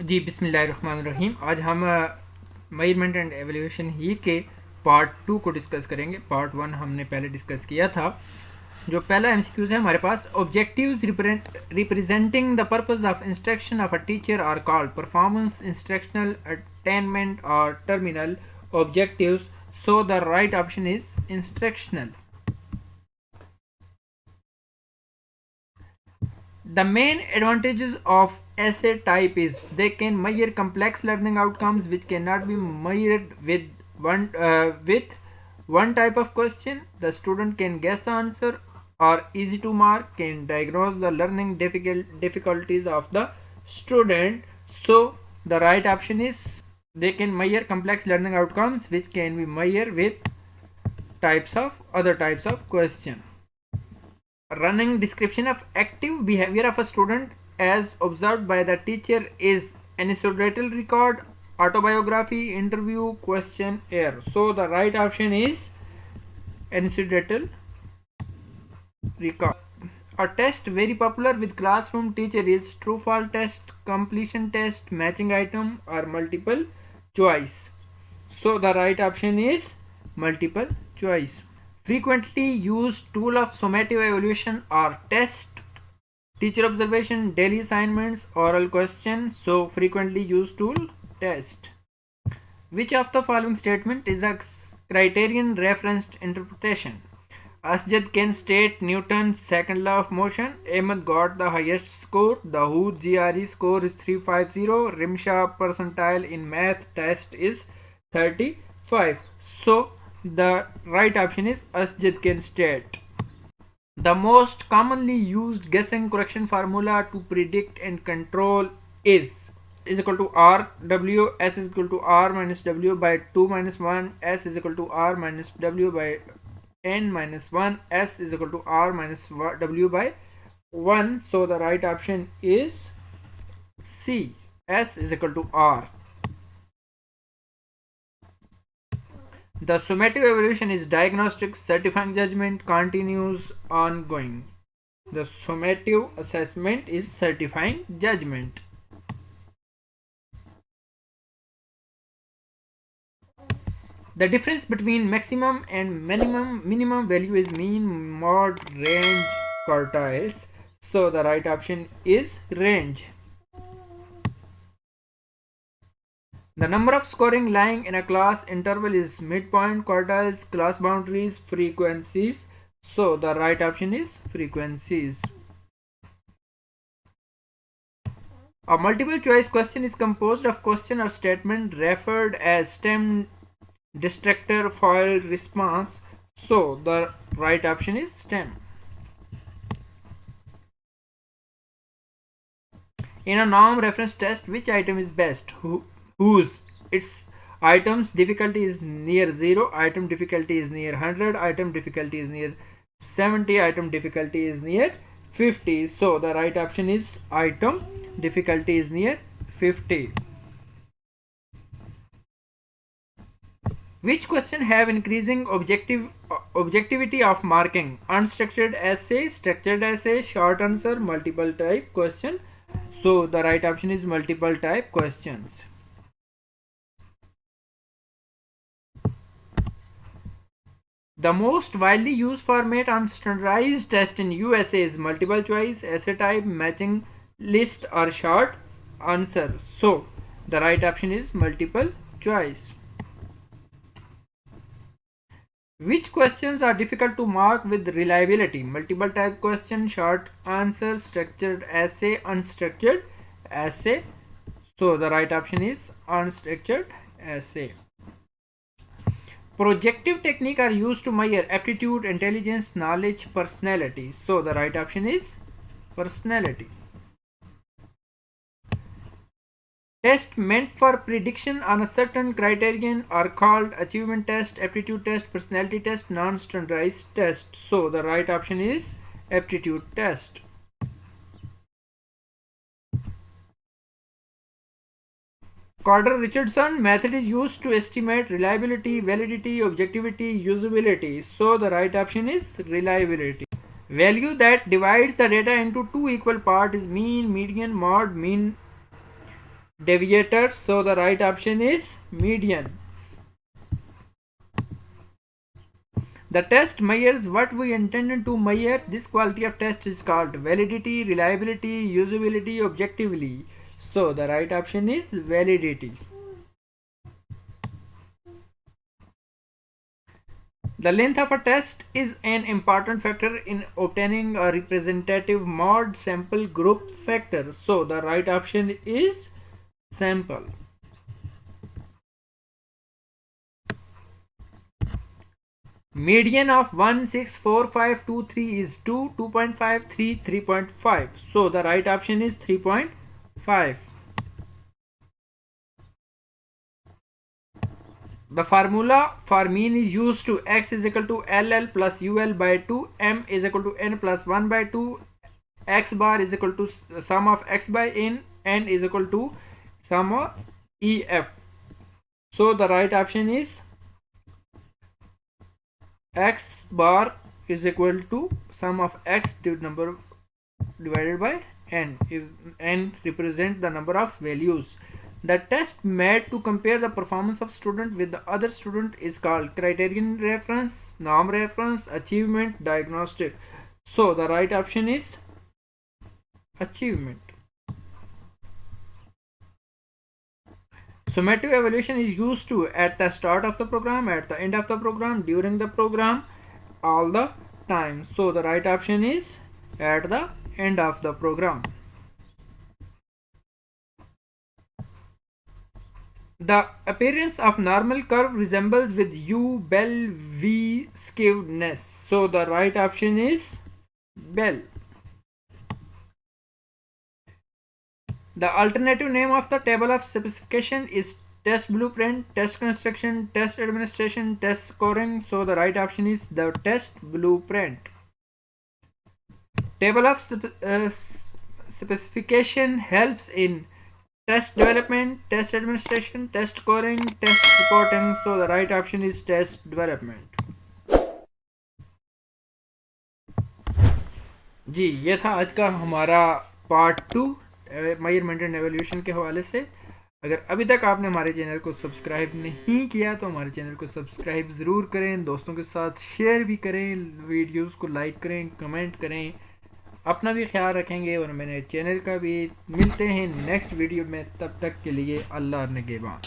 जी बिस्मिल्लाहिर्रहमानिर्रहीम। आज हम मेजरमेंट एंड एवल्यूशन ही के पार्ट 2 को डिस्कस करेंगे। पार्ट 1 हमने पहले डिस्कस किया था। जो पहला एमसीक्यूज है हमारे पास, objectives representing the purpose of instruction of a teacher are called performance, instructional, attainment और terminal objectives. So the right option is instructional. The main advantages of essay type is they can measure complex learning outcomes which cannot be measured with one type of question. The student can guess the answer or easy to mark, can diagnose the learning difficulties of the student. So the right option is they can measure complex learning outcomes which can be measured with other types of question. Running description of active behavior of a student as observed by the teacher is anecdotal record, autobiography, interview, questionnaire. So the right option is anecdotal record. A test very popular with classroom teacher is true false test, completion test, matching item or multiple choice. So the right option is multiple choice. Frequently used tool of summative evaluation are test, teacher observation, daily assignments, oral question. So frequently used tool, test. Which of the following statement is a criterion referenced interpretation? Asjad can state Newton's second law of motion. Ahmed got the highest score. The WHO GRE score is 350. Rimsha percentile in math test is 35. So the right option is Asjad can state. The most commonly used guessing correction formula to predict and control is equal to R W, S is equal to R minus W by 2 minus 1, S is equal to R minus W by n minus 1, S is equal to R minus W by 1. So the right option is C, S is equal to R. The summative evaluation is diagnostic, certifying judgment, continuous, ongoing. The summative assessment is certifying judgment. The difference between maximum and minimum value is mean, mode, range, quartiles. So the right option is range. The number of scoring lying in a class interval is midpoint, quartiles, class boundaries, frequencies. So the right option is frequencies. A multiple choice question is composed of question or statement referred as stem, distractor, foil, response. So the right option is stem. In a norm reference test, which item is best? Whose? Its items difficulty is near 0, item difficulty is near 100, item difficulty is near 70, item difficulty is near 50. So the right option is item difficulty is near 50. Which question have increasing objectivity of marking? Unstructured essay, structured essay, short answer, multiple type question. So the right option is multiple type questions. The most widely used format on standardized test in USA is multiple choice, essay type, matching list or short answer. So the right option is multiple choice. Which questions are difficult to mark with reliability? Multiple type question, short answer, structured essay, unstructured essay. So the right option is unstructured essay. Projective technique are used to measure aptitude, intelligence, knowledge, personality. So the right option is personality. Tests meant for prediction on a certain criterion are called achievement test, aptitude test, personality test, non-standardized test. So the right option is aptitude test. Calder-Richardson method is used to estimate reliability, validity, objectivity, usability. So the right option is reliability. Value that divides the data into two equal parts is mean, median, mode, mean deviators. So the right option is median. The test measures what we intended to measure. This quality of test is called validity, reliability, usability, objectively. So the right option is validity. The length of a test is an important factor in obtaining a representative mode sample group factor. So the right option is sample. Median of 1, 6, 4, 5, 2, 3 is 2, 2.5, 3, 3.5. So the right option is 3.5. The formula for mean is used to x is equal to LL plus UL by 2, M is equal to N plus 1 by 2, x bar is equal to sum of x by N is equal to sum of EF. So the right option is x bar is equal to sum of x number divided by n. Is n represent the number of values. The test made to compare the performance of student with the other student is called criterion reference, norm reference, achievement, diagnostic. So the right option is achievement. Summative evaluation is used to at the start of the program, at the end of the program, during the program, all the time. So the right option is at the end of the program. The appearance of normal curve resembles with U Bell V skewness. So the right option is Bell. The alternative name of the table of specification is test blueprint, test construction, test administration, test scoring. So the right option is the test blueprint. Table of specification helps in test development, test administration, test scoring, test reporting. So the right option is test development. जी ये था आज का हमारा part 2 measurement and evolution के हवाले से। अगर अभी तक आपने हमारे चैनल को सब्सक्राइब नहीं किया तो हमारे चैनल को सब्सक्राइब ज़रूर करें, दोस्तों के साथ शेयर भी करें, वीडियोस को लाइक करें, कमेंट करें, अपना भी ख्याल रखेंगे और मेरे चैनल का भी। मिलते हैं नेक्स्ट वीडियो में, तब तक के लिए अल्लाह निगहबान।